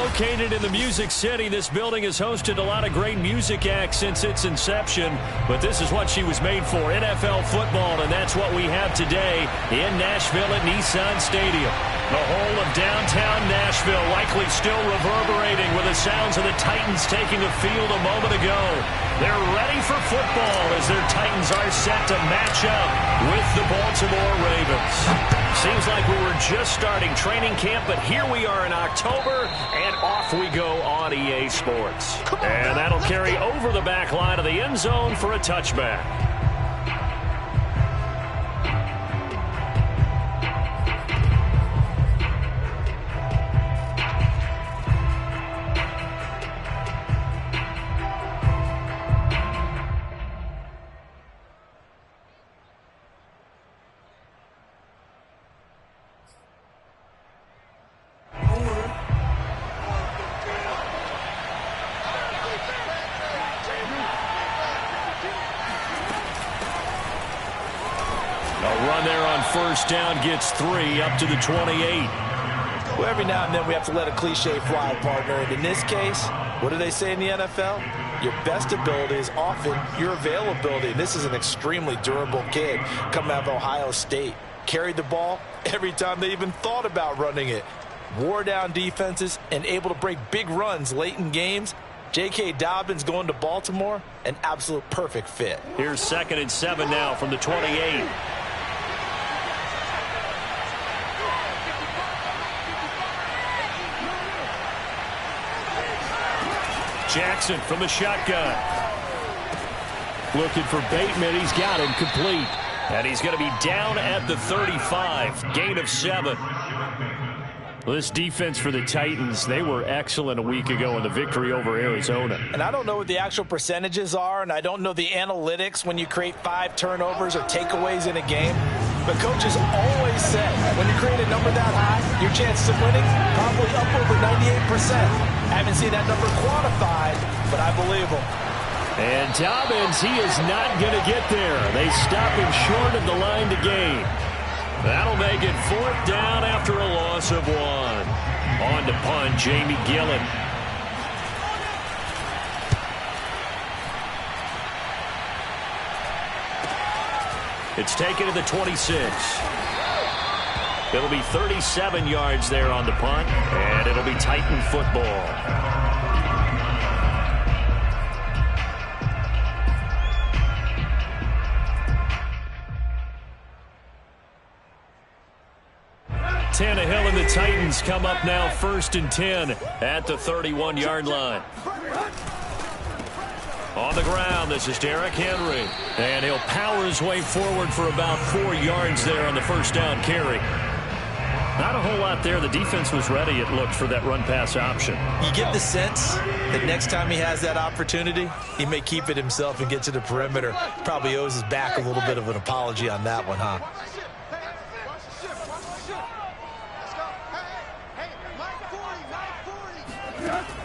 Located in the Music City, this building has hosted a lot of great music acts since its inception, but this is what she was made for, NFL football, and that's what we have today in Nashville at Nissan Stadium. The whole of downtown Nashville likely still reverberating with the sounds of the Titans taking the field a moment ago. They're ready for football as their Titans are set to match up with the Baltimore Ravens. Seems like we were just starting training camp, but here we are in October, and off we go on EA Sports. And that'll carry over the back line of the end zone for a touchback. First down gets 3 up to the 28. Well, every now and then we have to let a cliche fly, partner. And in this case, what do they say in the NFL? Your best ability is often your availability. And this is an extremely durable kid coming out of Ohio State. Carried the ball every time they even thought about running it. Wore down defenses and able to break big runs late in games. J.K. Dobbins going to Baltimore, an absolute perfect fit. Here's 2nd and 7 now from the 28. Jackson from the shotgun. Looking for Bateman. He's got him complete. And he's going to be down at the 35. Gain of 7. Well, this defense for the Titans, they were excellent a week ago in the victory over Arizona. And I don't know what the actual percentages are, and I don't know the analytics when you create 5 turnovers or takeaways in a game. But coaches always said when you create a number that high, your chances of winning probably up over 98%. I haven't seen that number quantified, but I believe him. And Dobbins, he is not going to get there. They stop him short of the line to gain. That'll make it 4th down after a loss of 1. On to punt, Jamie Gillen. It's taken to the 26. It'll be 37 yards there on the punt, and it'll be Titan football. Tannehill and the Titans come up now 1st and 10 at the 31-yard line. On the ground, this is Derrick Henry. And he'll power his way forward for about 4 yards there on the first down carry. Not a whole lot there. The defense was ready, it looked, for that run-pass option. You get the sense that next time he has that opportunity, he may keep it himself and get to the perimeter. Probably owes his back a little bit of an apology on that one, huh?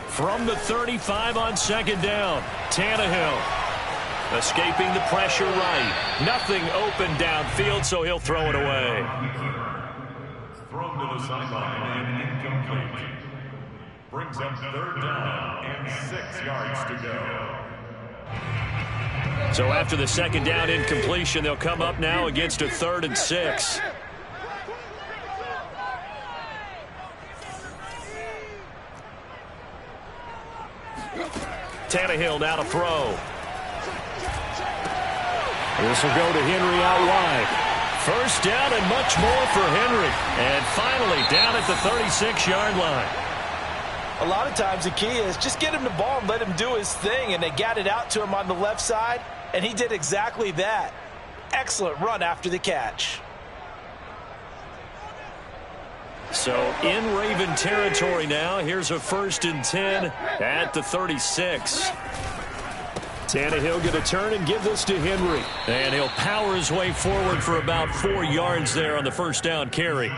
From the 35 on 2nd down, Tannehill escaping the pressure right. Nothing open downfield, so he'll throw it away. Thrown to the sideline and incomplete. Brings up 3rd down and 6 yards to go. So after the 2nd down incompletion, they'll come up now against a 3rd and 6. Tannehill now to throw. This will go to Henry out wide. 1st down and much more for Henry. And finally down at the 36-yard line. A lot of times the key is just get him the ball and let him do his thing, and they got it out to him on the left side, and he did exactly that. Excellent run after the catch. So in Raven territory now. Here's a 1st and 10 at the 36. Tannehill going to turn and give this to Henry. And he'll power his way forward for about 4 yards there on the first down carry.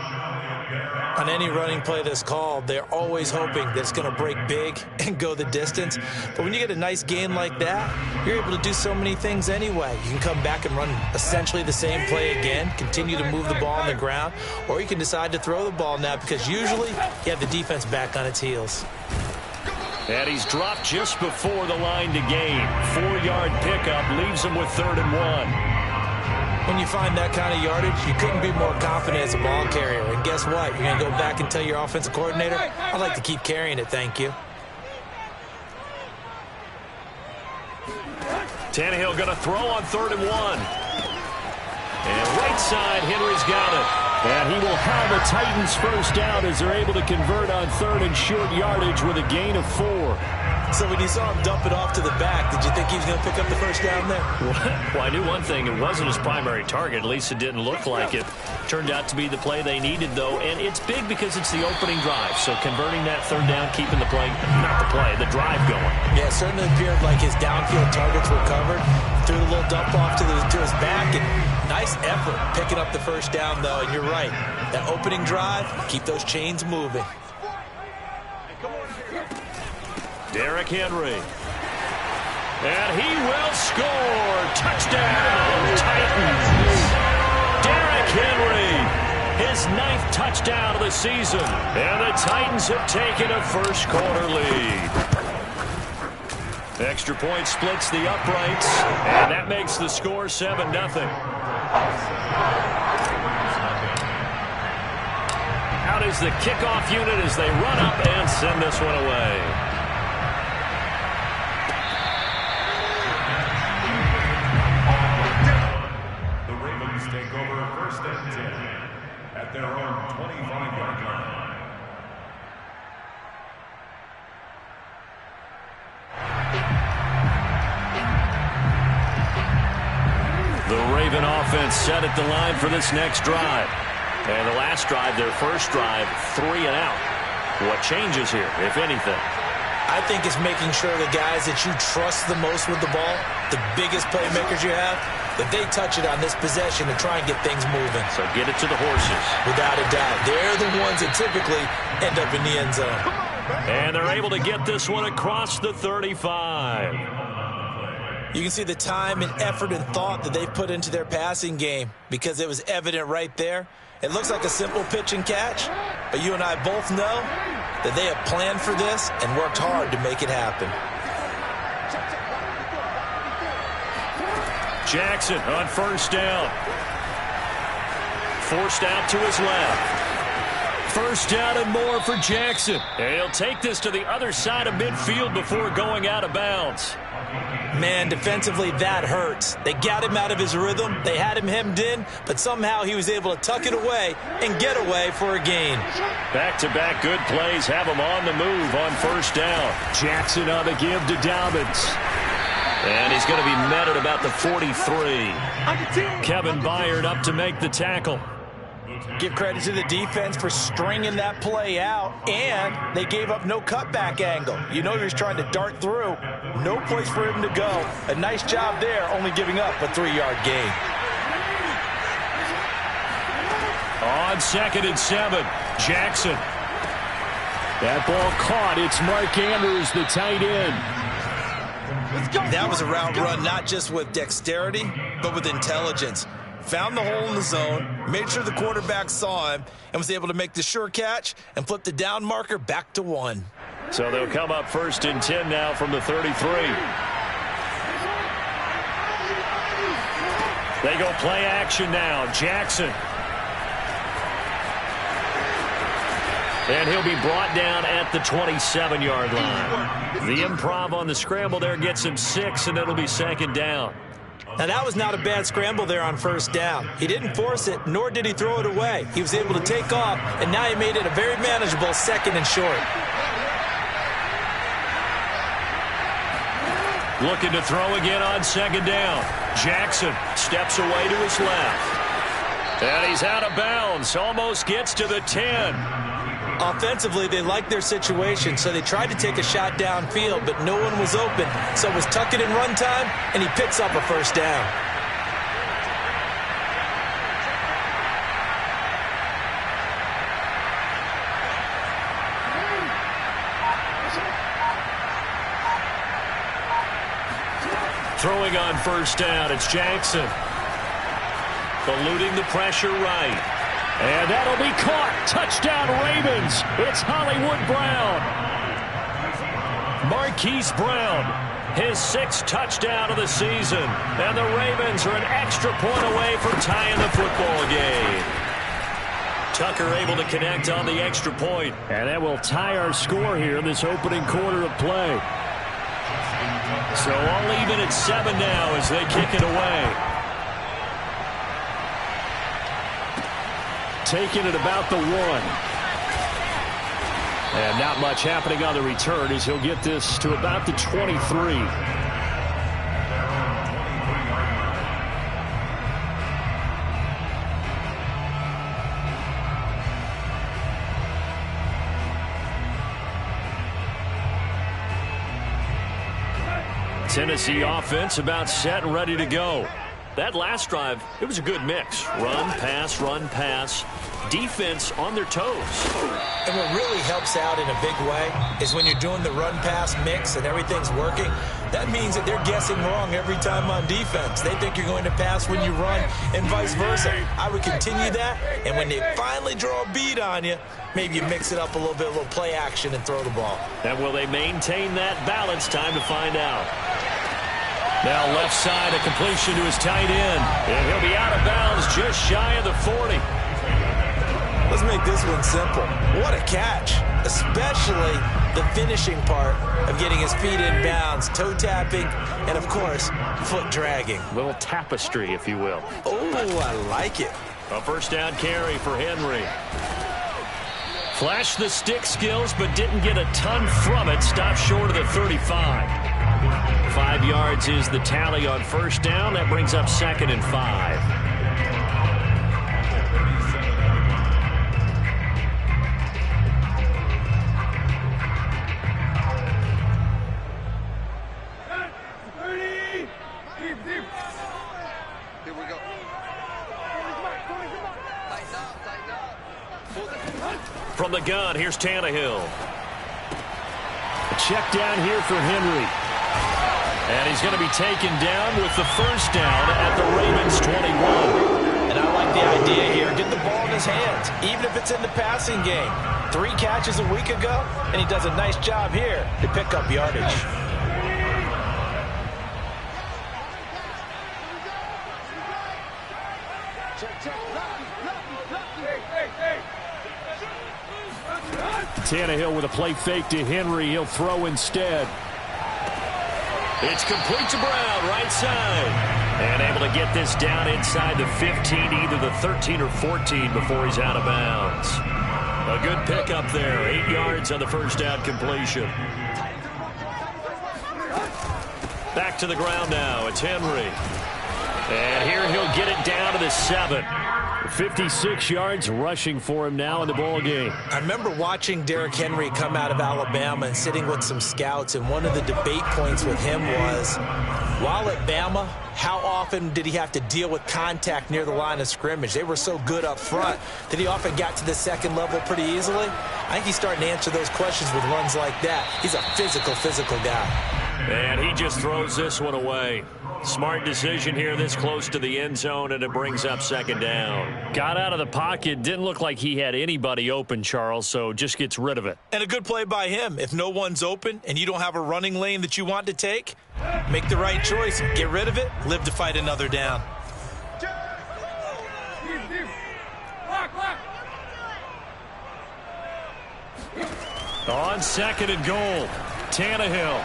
On any running play that's called, they're always hoping that it's going to break big and go the distance. But when you get a nice gain like that, you're able to do so many things anyway. You can come back and run essentially the same play again, continue to move the ball on the ground, or you can decide to throw the ball now because usually you have the defense back on its heels. And he's dropped just before the line to gain. 4-yard pickup leaves him with 3rd and 1. When you find that kind of yardage, you couldn't be more confident as a ball carrier. And guess what? You're going to go back and tell your offensive coordinator, I'd like to keep carrying it, thank you. Tannehill going to throw on 3rd and 1. And right side, Henry's got it. And he will have a Titans first down as they're able to convert on 3rd and short yardage with a gain of 4. So when you saw him dump it off to the back, did you think he was going to pick up the first down there? Well, I knew one thing. It wasn't his primary target. At least it didn't look like it. Turned out to be the play they needed, though. And it's big because it's the opening drive. So converting that 3rd down, keeping the play, not the play, the drive going. Yeah, it certainly appeared like his downfield targets were covered. Threw a little dump off to his back. And nice effort picking up the first down, though. And you're right. That opening drive, keep those chains moving. Derrick Henry. And he will score. Touchdown, Titans. Derrick Henry, his 9th touchdown of the season. And the Titans have taken a first-quarter lead. Extra point splits the uprights, and that makes the score 7-0. Out is the kickoff unit as they run up and send this one away. Take over 1st and 10 at their own 25-yard line. The Raven offense set at the line for this next drive. And the last drive, their first drive, 3 and out. What changes here, if anything? I think it's making sure the guys that you trust the most with the ball, the biggest playmakers you have, that they touch it on this possession to try and get things moving. So get it to the horses. Without a doubt. They're the ones that typically end up in the end zone. And they're able to get this one across the 35. You can see the time and effort and thought that they've put into their passing game because it was evident right there. It looks like a simple pitch and catch, but you and I both know that they have planned for this and worked hard to make it happen. Jackson on 1st down. Forced out to his left. 1st down and more for Jackson. And he'll take this to the other side of midfield before going out of bounds. Man, defensively, that hurts. They got him out of his rhythm. They had him hemmed in, but somehow he was able to tuck it away and get away for a gain. Back-to-back good plays have him on the move on 1st down. Jackson on the give to Dobbins. And he's going to be met at about the 43. Kevin Byard up to make the tackle. Give credit to the defense for stringing that play out, and they gave up no cutback angle. You know he was trying to dart through. No place for him to go. A nice job there, only giving up a 3-yard gain. On 2nd and 7, Jackson. That ball caught. It's Mark Andrews, the tight end. That was a route run, not just with dexterity, but with intelligence. Found the hole in the zone, made sure the quarterback saw him, and was able to make the sure catch and flip the down marker back to 1. So they'll come up 1st and 10 now from the 33. They go play action now. Jackson. And he'll be brought down at the 27-yard line. The improv on the scramble there gets him 6, and it'll be 2nd down. Now, that was not a bad scramble there on 1st down. He didn't force it, nor did he throw it away. He was able to take off, and now he made it a very manageable 2nd and short. Looking to throw again on 2nd down. Jackson steps away to his left. And he's out of bounds. Almost gets to the 10. Offensively, they liked their situation, so they tried to take a shot downfield, but no one was open. So it was tuck it in run time, and he picks up a 1st down. Throwing on first down, it's Jackson. Eluding the pressure right. And that'll be caught. Touchdown Ravens. It's Hollywood Brown. Marquise Brown, his 6th touchdown of the season. And the Ravens are an extra point away from tying the football game. Tucker able to connect on the extra point. And that will tie our score here in this opening quarter of play. So all even at 7 now as they kick it away. Taking it about the 1. And not much happening on the return as he'll get this to about the 23. Tennessee offense about set and ready to go. That last drive, it was a good mix. Run, pass, defense on their toes. And what really helps out in a big way is when you're doing the run-pass mix and everything's working, that means that they're guessing wrong every time on defense. They think you're going to pass when you run and vice versa. I would continue that, and when they finally draw a beat on you, maybe you mix it up a little bit, a little play action and throw the ball. And will they maintain that balance? Time to find out. Now left side, a completion to his tight end. And he'll be out of bounds just shy of the 40. Let's make this one simple. What a catch, especially the finishing part of getting his feet in bounds, toe tapping, and of course, foot dragging. A little tapestry, if you will. Oh, I like it. A first down carry for Henry. Flashed the stick skills, but didn't get a ton from it. Stopped short of the 35. 5 yards is the tally on first down. That brings up 2nd and 5. Here we go. From the gun, here's Tannehill. A check down here for Henry. And he's going to be taken down with the first down at the Ravens 21. And I like the idea here. Get the ball in his hands, even if it's in the passing game. 3 catches a week ago, and he does a nice job here to pick up yardage. Tannehill with a play fake to Henry. He'll throw instead. It's complete to Brown, right side. And able to get this down inside the 15, either the 13 or 14 before he's out of bounds. A good pickup there. 8 yards on the first down completion. Back to the ground now. It's Henry. And here he'll get it down to the 7. 56 yards rushing for him now in the ball game. I remember watching Derrick Henry come out of Alabama and sitting with some scouts, and one of the debate points with him was, while at Bama, how often did he have to deal with contact near the line of scrimmage? They were so good up front that he often got to the second level pretty easily. I think he's starting to answer those questions with runs like that. He's a physical guy. And he just throws this one away. Smart decision here this close to the end zone, and it brings up 2nd down. Got out of the pocket. Didn't look like he had anybody open, Charles, so just gets rid of it. And a good play by him. If no one's open and you don't have a running lane that you want to take, make the right choice. Get rid of it. Live to fight another down. On 2nd and goal, Tannehill.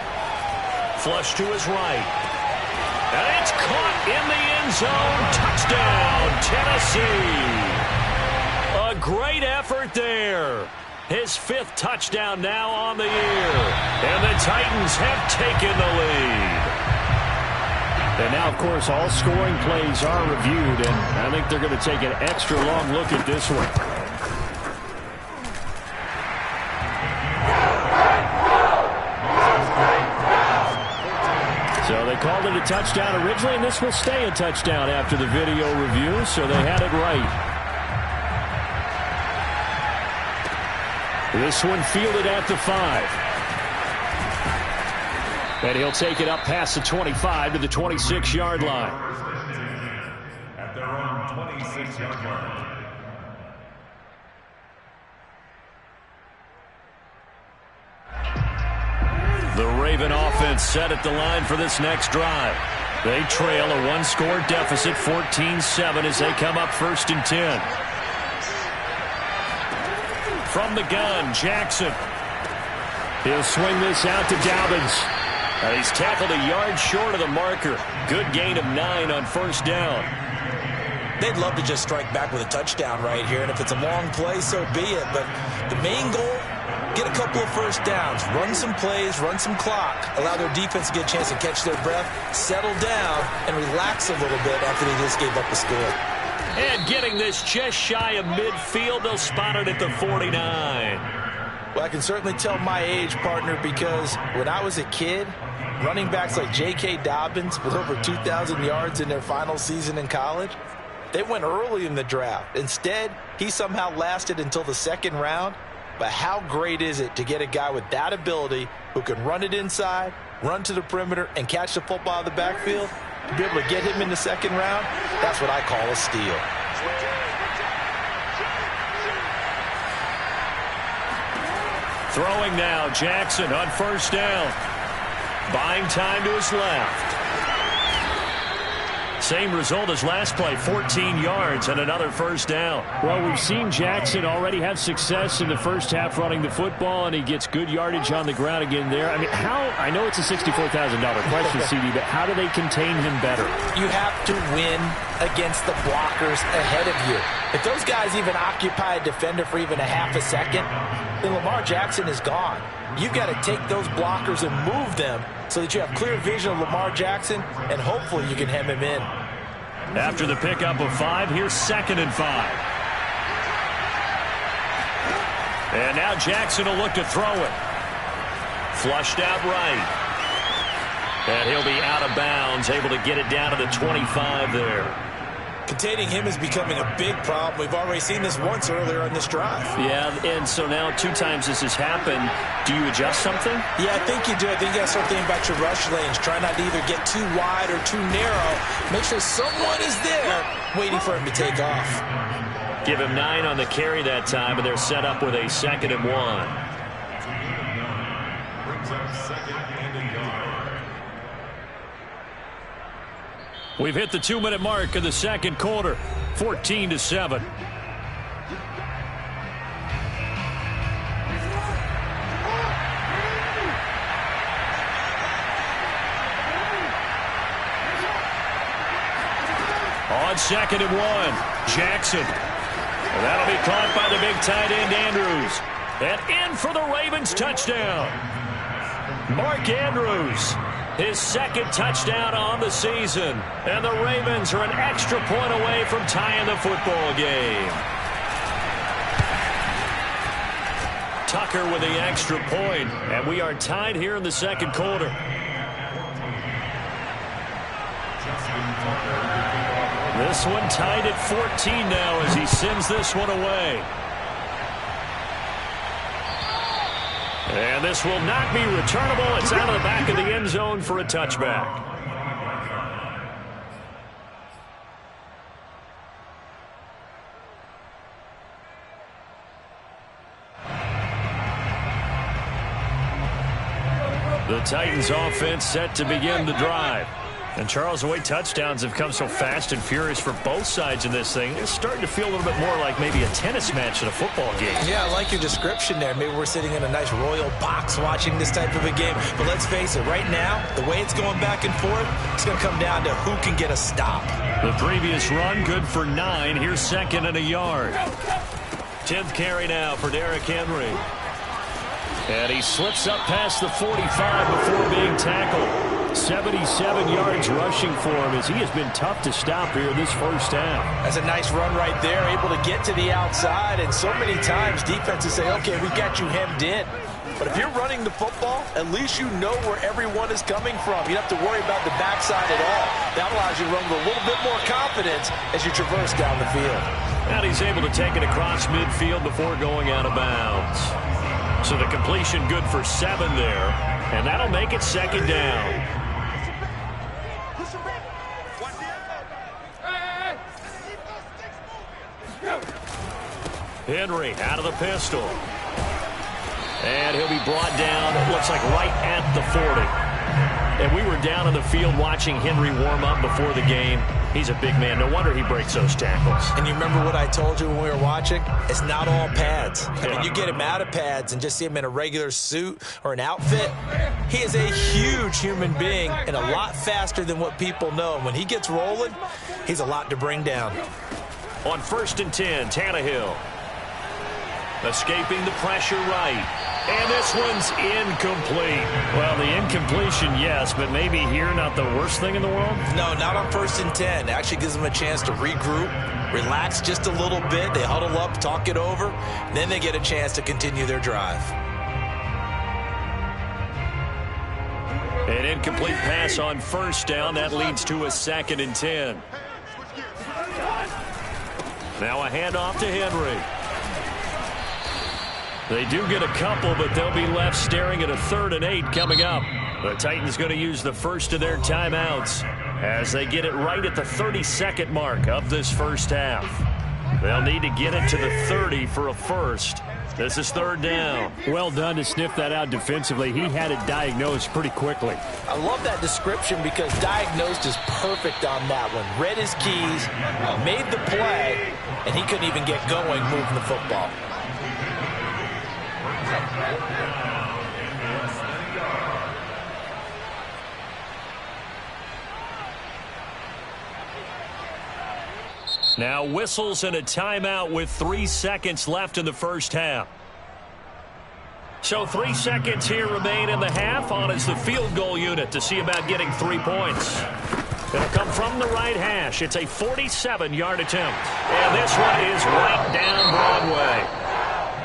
Flush to his right. And it's caught in the end zone. Touchdown, Tennessee. A great effort there. His 5th touchdown now on the year. And the Titans have taken the lead. And now, of course, all scoring plays are reviewed, and I think they're going to take an extra long look at this one. So they called it a touchdown originally, and this will stay a touchdown after the video review, so they had it right. This one fielded at the 5. And he'll take it up past the 25 to the 26-yard line. At their own 26-yard line. The Raven offense set at the line for this next drive. They trail a one-score deficit, 14-7, as they come up 1st and 10. From the gun, Jackson. He'll swing this out to Dobbins. And he's tackled a yard short of the marker. Good gain of 9 on 1st down. They'd love to just strike back with a touchdown right here, and if it's a long play, so be it. But the main goal, get a couple of 1st downs, run some plays, run some clock, allow their defense to get a chance to catch their breath, settle down, and relax a little bit after they just gave up the score. And getting this just shy of midfield, they'll spot it at the 49. Well, I can certainly tell my age, partner, because when I was a kid, running backs like J.K. Dobbins with over 2,000 yards in their final season in college, they went early in the draft. Instead, he somehow lasted until the 2nd round. But how great is it to get a guy with that ability who can run it inside, run to the perimeter, and catch the football out of the backfield? To be able to get him in the 2nd round, that's what I call a steal. Throwing now, Jackson on 1st down. Buying time to his left. Same result as last play, 14 yards and another 1st down. Well, we've seen Jackson already have success in the first half running the football, and he gets good yardage on the ground again there. I mean, I know it's a $64,000 question, CD, but how do they contain him better? You have to win against the blockers ahead of you. If those guys even occupy a defender for even a half a second, then Lamar Jackson is gone. You've got to take those blockers and move them so that you have clear vision of Lamar Jackson, and hopefully you can hem him in. After the pickup of 5, here's 2nd and 5. And now Jackson will look to throw it. Flushed out right. And he'll be out of bounds, able to get it down to the 25 there. Containing him is becoming a big problem. We've already seen this once earlier on this drive. Yeah, and so now 2 times this has happened. Do you adjust something? Yeah, I think you do. I think you got to start thinking about your rush lanes. Try not to either get too wide or too narrow. Make sure someone is there waiting for him to take off. Give him 9 on the carry that time, and they're set up with a 2nd and 1. Brings up 2nd and a yard. We've hit the 2-minute mark of the 2nd quarter, 14-7. On 2nd and 1, Jackson. And that'll be caught by the big tight end, Andrews. And in for the Ravens touchdown. Mark Andrews. His 2nd touchdown on the season. And the Ravens are an extra point away from tying the football game. Tucker with the extra point. And we are tied here in the 2nd quarter. This one tied at 14 now as he sends this one away. And this will not be returnable. It's out of the back of the end zone for a touchback. The Titans offense set to begin the drive. And, Charles, the way touchdowns have come so fast and furious for both sides in this thing, it's starting to feel a little bit more like maybe a tennis match in a football game. Yeah, I like your description there. Maybe we're sitting in a nice royal box watching this type of a game. But let's face it, right now, the way it's going back and forth, it's going to come down to who can get a stop. The previous run good for 9. Here's 2nd and a yard. 10th carry now for Derrick Henry. And he slips up past the 45 before being tackled. 77 yards rushing for him as he has been tough to stop here this first half. That's a nice run right there, able to get to the outside. And so many times defenses say, okay, we got you hemmed in. But if you're running the football, at least you know where everyone is coming from. You don't have to worry about the backside at all. That allows you to run with a little bit more confidence as you traverse down the field. And he's able to take it across midfield before going out of bounds. So the completion good for 7 there. And that'll make it second down. Henry out of the pistol. And he'll be brought down, it looks like right at the 40. And we were down on the field watching Henry warm up before the game. He's a big man. No wonder he breaks those tackles. And you remember what I told you when we were watching? It's not all pads. I mean, you get him out of pads and just see him in a regular suit or an outfit. He is a huge human being and a lot faster than what people know. And when he gets rolling, he's a lot to bring down. On 1st and 10, Tannehill. Escaping the pressure right. And this one's incomplete. Well, the incompletion, yes, but maybe here not the worst thing in the world? No, not on 1st and 10. It actually gives them a chance to regroup, relax just a little bit. They huddle up, talk it over. Then they get a chance to continue their drive. An incomplete pass on 1st down. That leads to a 2nd and 10. Now a handoff to Henry. They do get a couple, but they'll be left staring at a 3rd and 8 coming up. The Titans going to use the first of their timeouts as they get it right at the 32nd mark of this first half. They'll need to get it to the 30 for a first. This is 3rd down. Well done to sniff that out defensively. He had it diagnosed pretty quickly. I love that description because diagnosed is perfect on that one. Read his keys, made the play, and he couldn't even get going moving the football. Now whistles and a timeout with 3 seconds left in the first half. So 3 seconds here remain in the half. On is the field goal unit to see about getting 3 points. It'll come from the right hash. It's a 47-yard attempt. And this one is right down Broadway.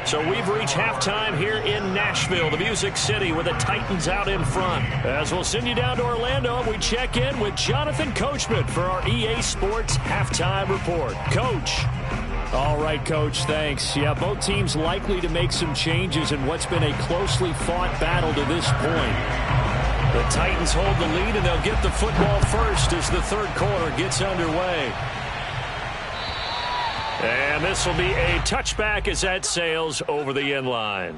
So we've reached halftime here in Nashville, the Music City, with the Titans out in front. As we'll send you down to Orlando, we check in with Jonathan Coachman for our EA Sports Halftime Report. Coach. All right, Coach, thanks. Yeah, both teams likely to make some changes in what's been a closely fought battle to this point. The Titans hold the lead, and they'll get the football first as the 3rd quarter gets underway. And this will be a touchback as that sails over the end line.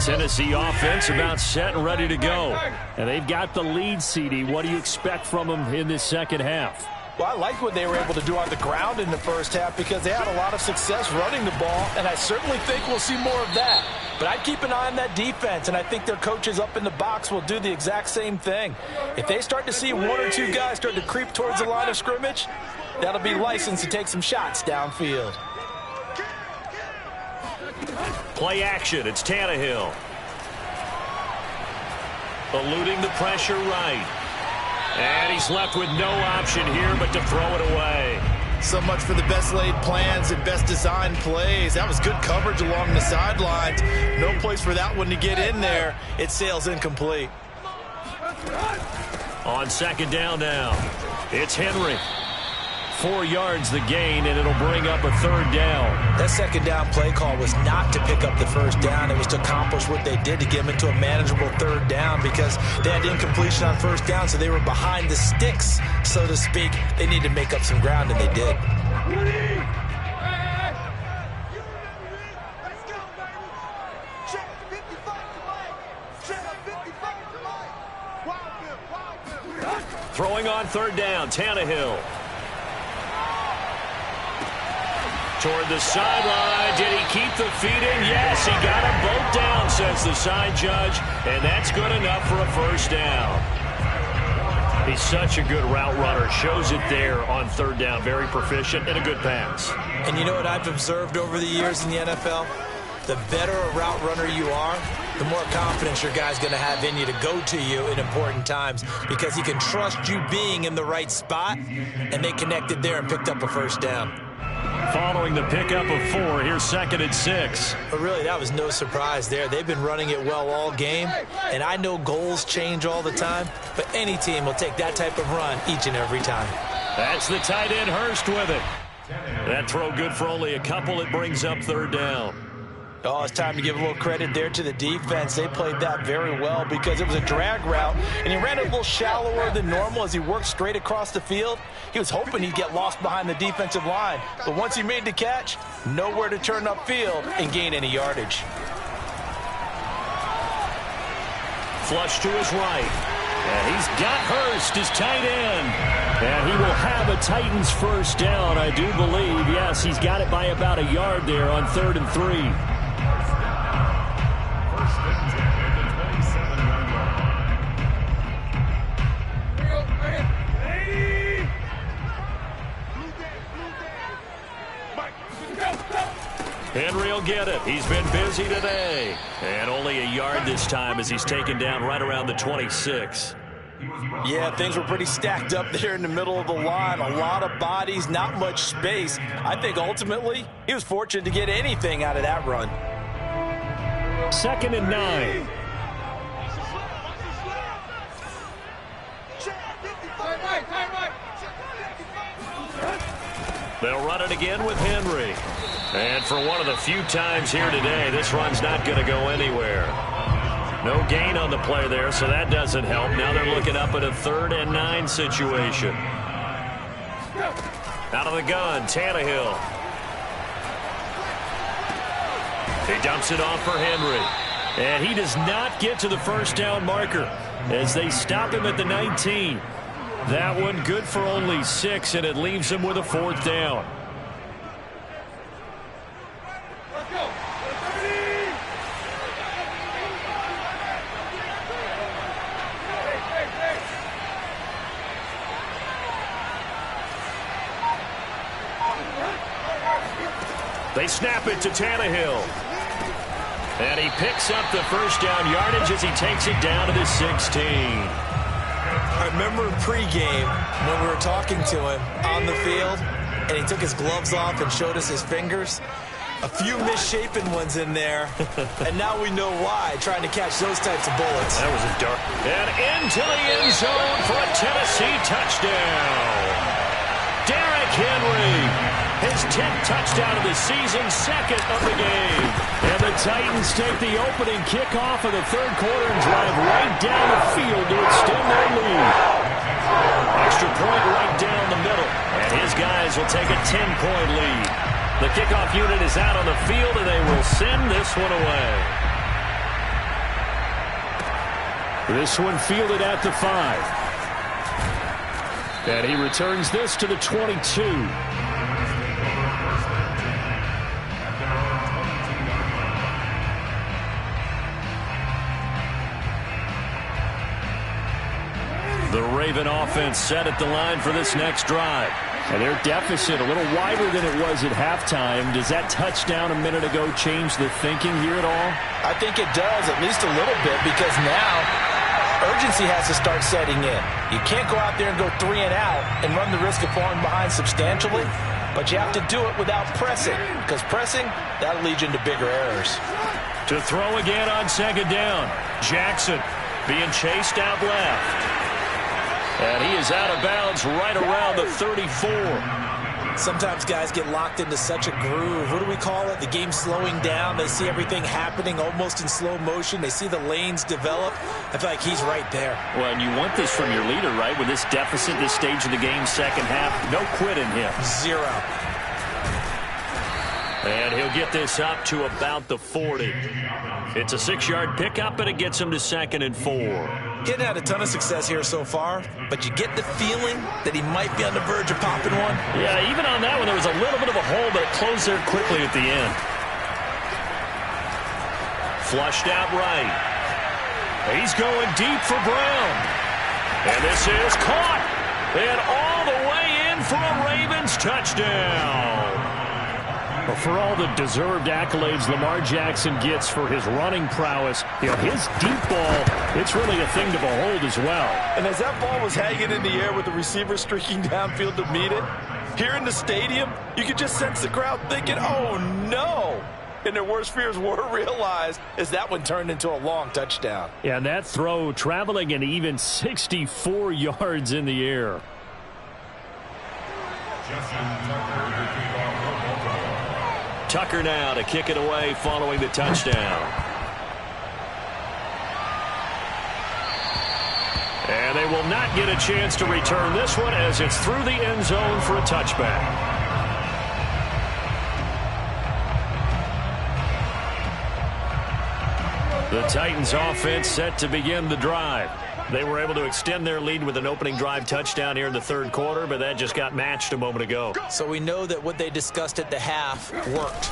Tennessee offense about set and ready to go. And they've got the lead, CD. What do you expect from them in this second half? Well, I like what they were able to do on the ground in the first half because they had a lot of success running the ball, and I certainly think we'll see more of that. But I'd keep an eye on that defense, and I think their coaches up in the box will do the exact same thing. If they start to see 1 or 2 guys start to creep towards the line of scrimmage, that'll be licensed to take some shots downfield. Play action. It's Tannehill. Eluding the pressure right. And he's left with no option here but to throw it away. So much for the best laid plans and best designed plays. That was good coverage along the sidelines. No place for that one to get in there. It sails incomplete. On 2nd down now, it's Henry. 4 yards the gain, and it'll bring up a 3rd down. That 2nd down play call was not to pick up the 1st down. It was to accomplish what they did to get them into a manageable 3rd down because they had incompletion on 1st down, so they were behind the sticks, so to speak. They needed to make up some ground, and they did. Throwing on 3rd down, Tannehill. Toward the sideline. Did he keep the feet in? Yes, he got them both down, says the side judge, and that's good enough for a 1st down. He's such a good route runner. Shows it there on 3rd down. Very proficient and a good pass. And you know what I've observed over the years in the NFL? The better a route runner you are, the more confidence your guy's going to have in you to go to you in important times because he can trust you being in the right spot, and they connected there and picked up a 1st down. Following the pickup of 4, here's 2nd and 6. But really, that was no surprise there. They've been running it well all game, and I know goals change all the time, but any team will take that type of run each and every time. That's the tight end Hurst with it. That throw good for only a couple. It brings up third down. Oh, it's time to give a little credit there to the defense. They played that very well because it was a drag route, and he ran it a little shallower than normal as he worked straight across the field. He was hoping he'd get lost behind the defensive line, but once he made the catch, nowhere to turn upfield and gain any yardage. Flush to his right. And he's got Hurst, his tight end. And he will have a Titans first down, I do believe. Yes, he's got it by about a yard there on 3rd and 3. Henry will get it. He's been busy today. And only a yard this time as he's taken down right around the 26. Yeah, things were pretty stacked up there in the middle of the line. A lot of bodies, not much space. I think ultimately he was fortunate to get anything out of that run. 2nd and 9. They'll run it again with Henry. And for one of the few times here today, this run's not going to go anywhere. No gain on the play there, so that doesn't help. Now they're looking up at a 3rd and 9 situation. Out of the gun, Tannehill. He dumps it off for Henry. And he does not get to the first down marker as they stop him at the 19. That one good for only 6, and it leaves him with a 4th down. They snap it to Tannehill. And he picks up the first down yardage as he takes it down to the 16. I remember pregame when we were talking to him on the field, and he took his gloves off and showed us his fingers. A few misshapen ones in there, and now we know why, trying to catch those types of bullets. That was a dark. And into the end zone for a Tennessee touchdown. Derrick Henry. His 10th touchdown of the season, 2nd of the game. And the Titans take the opening kickoff of the 3rd quarter and drive right down the field to extend their lead. Extra point right down the middle. And his guys will take a 10-point lead. The kickoff unit is out on the field, and they will send this one away. This one fielded at the 5. And he returns this to the 22. The Raven offense set at the line for this next drive. And their deficit a little wider than it was at halftime. Does that touchdown a minute ago change the thinking here at all? I think it does, at least a little bit, because now urgency has to start setting in. You can't go out there and go 3 and out and run the risk of falling behind substantially, but you have to do it without pressing, because pressing, that'll lead you into bigger errors. To throw again on 2nd down. Jackson being chased out left. And he is out of bounds right around the 34. Sometimes guys get locked into such a groove. What do we call it? The game slowing down. They see everything happening almost in slow motion. They see the lanes develop. I feel like he's right there. Well, and you want this from your leader, right? With this deficit, this stage of the game, 2nd half, no quit in him. 0. And he'll get this up to about the 40. It's a 6-yard pickup, and it gets him to 2nd and 4. He hadn't had a ton of success here so far, but you get the feeling that he might be on the verge of popping one. Yeah, even on that one, there was a little bit of a hole, but it closed there quickly at the end. Flushed out right. He's going deep for Brown. And this is caught. And all the way in for a Ravens touchdown. Well, for all the deserved accolades Lamar Jackson gets for his running prowess, his deep ball, it's really a thing to behold as well. And as that ball was hanging in the air with the receiver streaking downfield to meet it, here in the stadium, you could just sense the crowd thinking, oh, no. And their worst fears were realized as that one turned into a long touchdown. Yeah, and that throw traveling an even 64 yards in the air. Justin Tucker Tucker now to kick it away following the touchdown. And they will not get a chance to return this one as it's through the end zone for a touchback. The Titans offense set to begin the drive. They were able to extend their lead with an opening drive touchdown here in the third quarter, but that just got matched a moment ago. So we know that what they discussed at the half worked.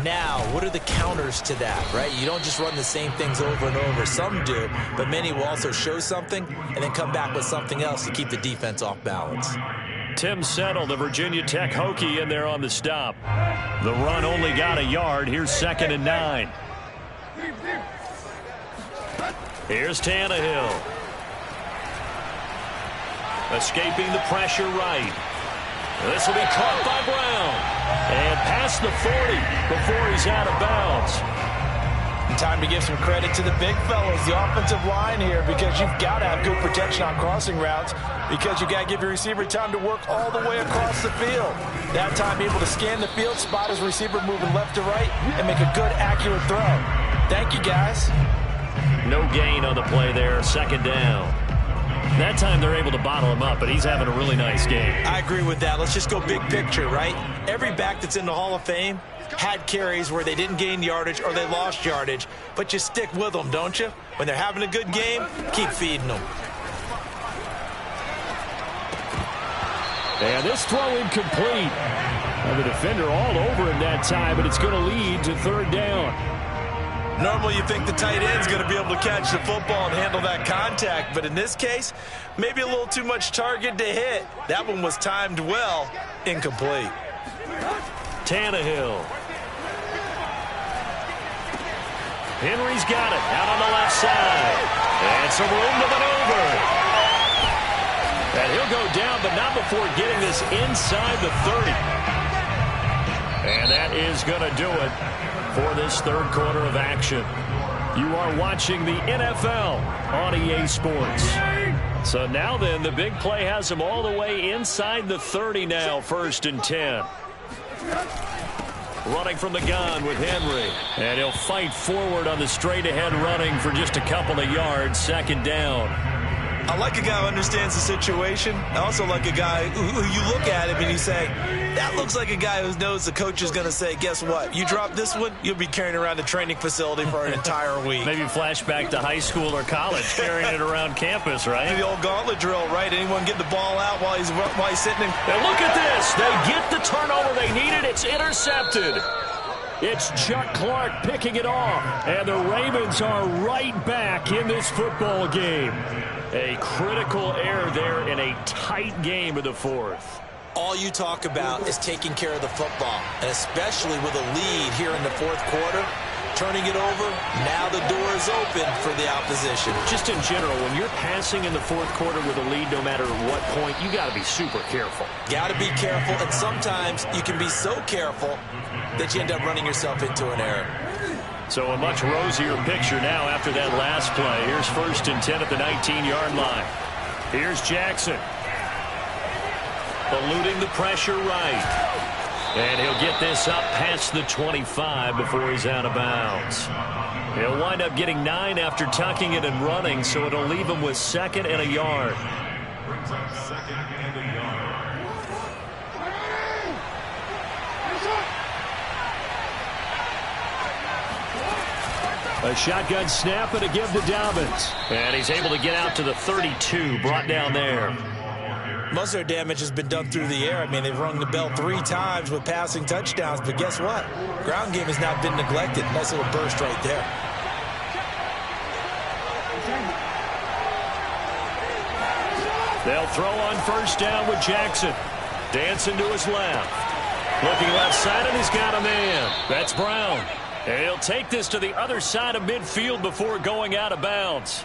Now, what are the counters to that, right? You don't just run the same things over and over. Some do, but many will also show something and then come back with something else to keep the defense off balance. Tim Settle, the Virginia Tech Hokie, in there on the stop. The run only got a yard. Here's 2nd and 9. Here's Tannehill. Escaping the pressure right. This will be caught by Brown. And past the 40 before he's out of bounds. And time to give some credit to the big fellas, the offensive line here, because you've got to have good protection on crossing routes, because you've got to give your receiver time to work all the way across the field. That time able to scan the field, spot his receiver moving left to right, and make a good, accurate throw. Thank you, guys. No gain on the play there, 2nd down. That time they're able to bottle him up, but he's having a really nice game. I agree with that. Let's just go big picture, right? Every back that's in the Hall of Fame had carries where they didn't gain yardage or they lost yardage, but you stick with them, don't you? When they're having a good game, keep feeding them. And this throw incomplete. And the defender all over him that time, but it's going to lead to 3rd down. Normally you think the tight end's going to be able to catch the football and handle that contact, but in this case, maybe a little too much target to hit. That one was timed well, incomplete. Tannehill. Henry's got it out on the left side. And some room to maneuver. And he'll go down, but not before getting this inside the 30. And that is going to do it for this third quarter of action. You are watching the NFL on EA Sports. So now then, the big play has him all the way inside the 30 now, 1st and 10. Running from the gun with Henry. And he'll fight forward on the straight-ahead running for just a couple of yards, 2nd down. I like a guy who understands the situation. I also like a guy who you look at him and you say, that looks like a guy who knows the coach is going to say, guess what? You drop this one, you'll be carrying around the training facility for an entire week. Maybe flashback to high school or college, carrying it around campus, right? The old gauntlet drill, right? Anyone get the ball out while he's sitting in. And look at this. They get the turnover they needed. It's intercepted. It's Chuck Clark picking it off. And the Ravens are right back in this football game. A critical error there in a tight game of the 4th. All you talk about is taking care of the football, and especially with a lead here in the 4th quarter, turning it over, now the door is open for the opposition. Just in general, when you're passing in the 4th quarter with a lead, no matter what point, you got to be super careful. Got to be careful, and sometimes you can be so careful that you end up running yourself into an error. So a much rosier picture now after that last play. Here's 1st and 10 at the 19-yard line. Here's Jackson. Eluding the pressure right. And he'll get this up past the 25 before he's out of bounds. He'll wind up getting 9 after tucking it and running, so it'll leave him with 2nd and a yard. Brings up 2nd and a yard. A shotgun snap and a give to Dobbins. And he's able to get out to the 32, brought down there. Most of their damage has been done through the air. I mean, they've rung the bell 3 times with passing touchdowns, but guess what? Ground game has not been neglected. Nice little burst right there. They'll throw on 1st down with Jackson. Dancing to his left. Looking left side, and he's got a man. That's Brown. And he'll take this to the other side of midfield before going out of bounds.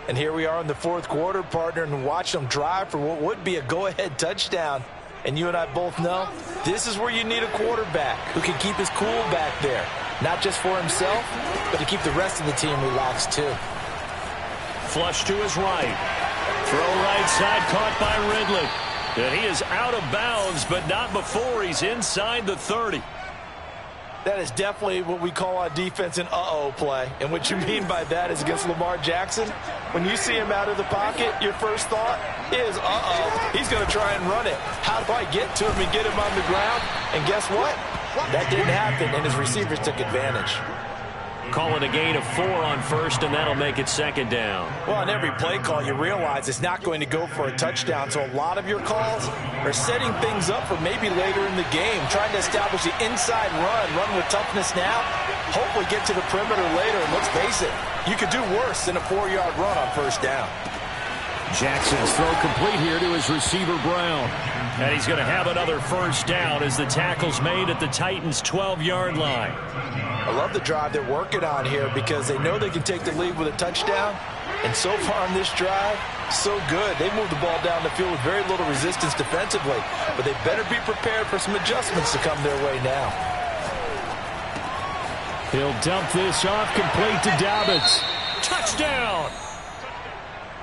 And here we are in the 4th quarter, partner, and watch them drive for what would be a go-ahead touchdown. And you and I both know this is where you need a quarterback who can keep his cool back there. Not just for himself, but to keep the rest of the team relaxed too. Flush to his right. Throw right side, caught by Ridley. And he is out of bounds, but not before he's inside the 30. That is definitely what we call on defense an uh-oh play. And what you mean by that is against Lamar Jackson, when you see him out of the pocket, your first thought is, uh-oh, he's going to try and run it. How do I get to him and get him on the ground? And guess what? That didn't happen, and his receivers took advantage. Calling a gain of 4 on first, and that'll make it 2nd down. Well, on every play call, you realize it's not going to go for a touchdown, so a lot of your calls are setting things up for maybe later in the game, trying to establish the inside run with toughness now, hopefully get to the perimeter later, and let's face it, you could do worse than a 4-yard run on first down. Jackson's throw complete here to his receiver, Brown. And he's going to have another first down as the tackle's made at the Titans' 12-yard line. I love the drive they're working on here because they know they can take the lead with a touchdown. And so far on this drive, so good. They moved the ball down the field with very little resistance defensively. But they better be prepared for some adjustments to come their way now. He'll dump this off, complete to Dobbins. Touchdown!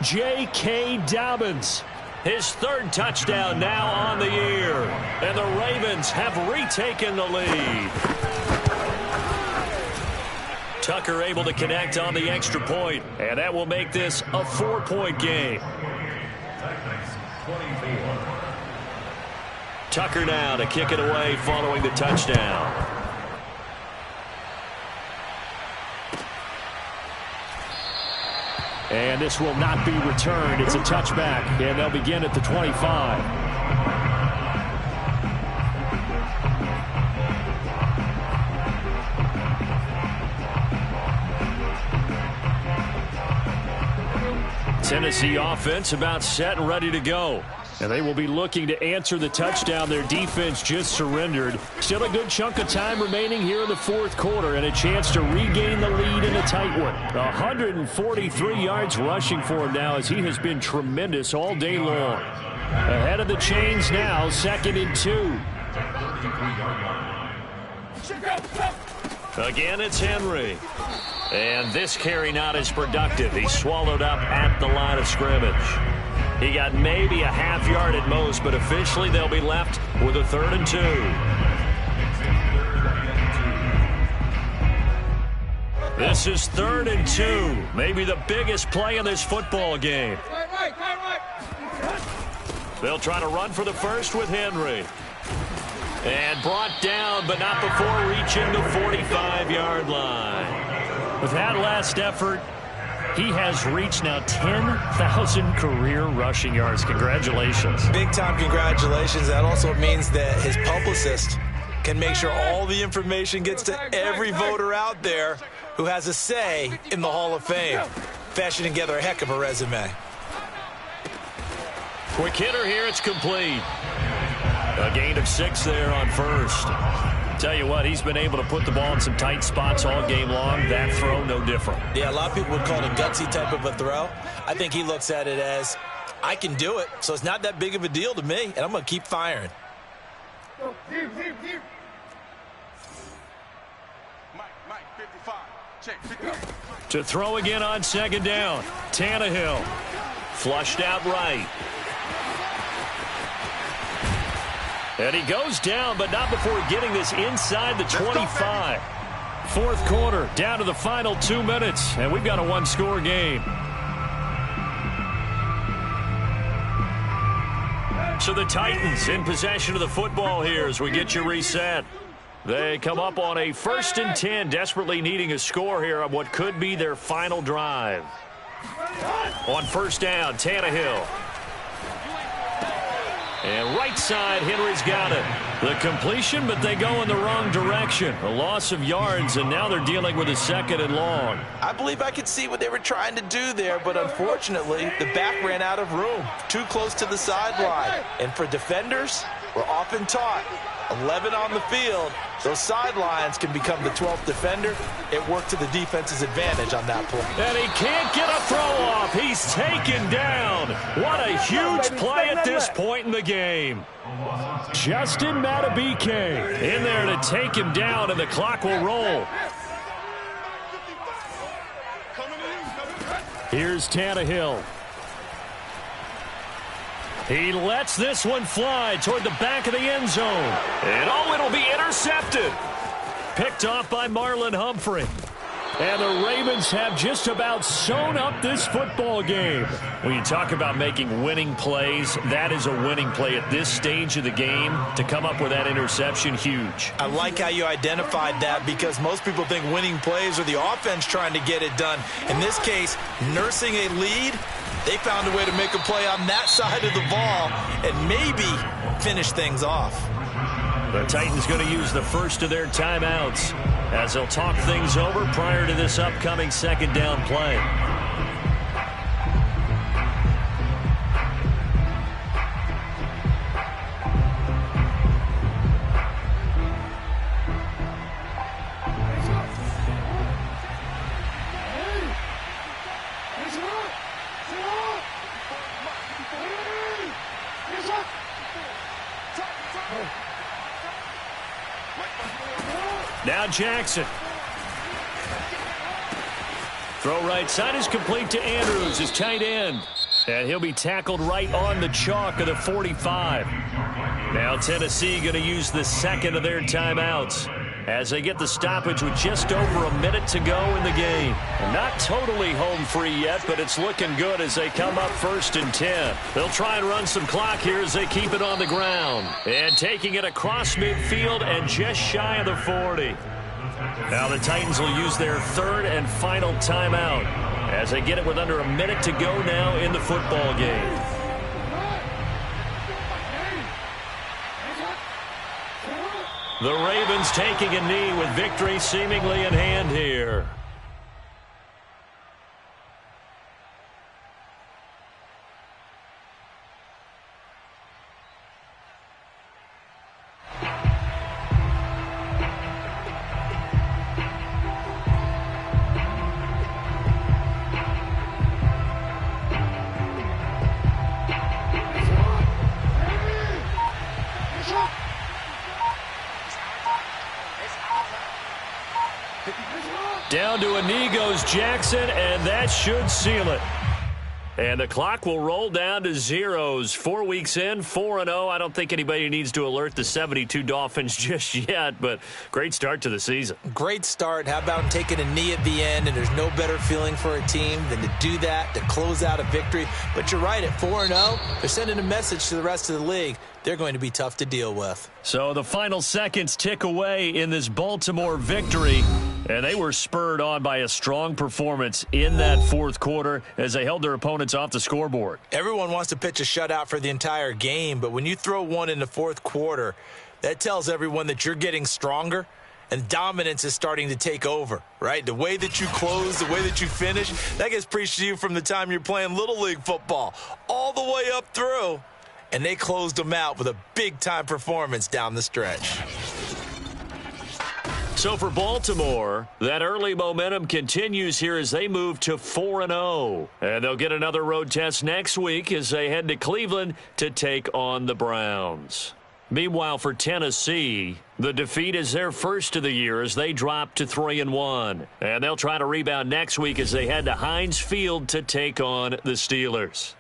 J.K. Dobbins. His 3rd touchdown now on the year. And the Ravens have retaken the lead. Tucker able to connect on the extra point, and that will make this a 4-point game. Tucker now to kick it away following the touchdown. And this will not be returned. It's a touchback, and they'll begin at the 25. Tennessee offense about set and ready to go. And they will be looking to answer the touchdown their defense just surrendered. Still a good chunk of time remaining here in the 4th quarter and a chance to regain the lead in a tight one. 143 yards rushing for him now as he has been tremendous all day long. Ahead of the chains now, 2nd and 2. Again, it's Henry. And this carry not as productive. He's swallowed up at the line of scrimmage. He got maybe a half yard at most, but officially they'll be left with a 3rd and 2. This is 3rd and 2. Maybe the biggest play in this football game. They'll try to run for the first with Henry. And brought down, but not before reaching the 45-yard line. With that last effort, he has reached now 10,000 career rushing yards. Congratulations. Big-time congratulations. That also means that his publicist can make sure all the information gets to every voter out there who has a say in the Hall of Fame. Fashioning together a heck of a resume. Quick hitter here. It's complete. A gain of 6 there on first. Tell you what, he's been able to put the ball in some tight spots all game long. That throw, no different. Yeah, a lot of people would call it a gutsy type of a throw. I think he looks at it as, I can do it, so it's not that big of a deal to me, and I'm going to keep firing. To throw again on 2nd down. Tannehill. Flushed out right. And he goes down, but not before getting this inside the 25. 4th quarter, down to the final 2 minutes, and we've got a 1-score game. So the Titans in possession of the football here as we get you reset. They come up on a 1st and 10, desperately needing a score here on what could be their final drive. On 1st down, Tannehill. And right side, Henry's got it. The completion, but they go in the wrong direction. A loss of yards, and now they're dealing with a 2nd and long. I believe I could see what they were trying to do there, but unfortunately, the back ran out of room. Too close to the sideline. And for defenders, we're often taught, 11 on the field, those sidelines can become the 12th defender. It worked to the defense's advantage on that play. And he can't get a throw off. He's taken down. What a huge play at this point in the game. Justin Madubuike in there to take him down, and the clock will roll. Here's Tannehill. He lets this one fly toward the back of the end zone. And it'll be intercepted. picked off by Marlon Humphrey. And the Ravens have just about sewn up this football game. When you talk about making winning plays, that is a winning play at this stage of the game. To come up with that interception, huge. I like how you identified that, because most people think winning plays are the offense trying to get it done. In this case, nursing a lead, they found a way to make a play on that side of the ball and maybe finish things off. The Titans going to use the first of their timeouts as they'll talk things over prior to this upcoming second down play. Now Jackson. Throw right side is complete to Andrews, his tight end. And he'll be tackled right on the chalk of the 45. Now Tennessee going to use the second of their timeouts as they get the stoppage with just over a minute to go in the game. Not totally home free yet, but it's looking good as they come up 1st and 10. They'll try and run some clock here as they keep it on the ground. And taking it across midfield and just shy of the 40. Now the Titans will use their third and final timeout as they get it with under a minute to go now in the football game. The Ravens taking a knee with victory seemingly in hand here. Down to a knee goes Jackson, and that should seal it. And the clock will roll down to zeros. 4 weeks in, 4-0. I don't think anybody needs to alert the 72 Dolphins just yet, but great start to the season. Great start. How about taking a knee at the end? And there's no better feeling for a team than to do that, to close out a victory. But you're right, at 4-0, they're sending a message to the rest of the league. They're going to be tough to deal with. So the final seconds tick away in this Baltimore victory. And they were spurred on by a strong performance in that fourth quarter as they held their opponents off the scoreboard. Everyone wants to pitch a shutout for the entire game, but when you throw one in the fourth quarter, that tells everyone that you're getting stronger and dominance is starting to take over, right? The way that you close, the way that you finish, that gets preached to you from the time you're playing Little League football all the way up through. And they closed them out with a big-time performance down the stretch. So for Baltimore, that early momentum continues here as they move to 4-0. And they'll get another road test next week as they head to Cleveland to take on the Browns. Meanwhile, for Tennessee, the defeat is their first of the year as they drop to 3-1. And they'll try to rebound next week as they head to Heinz Field to take on the Steelers.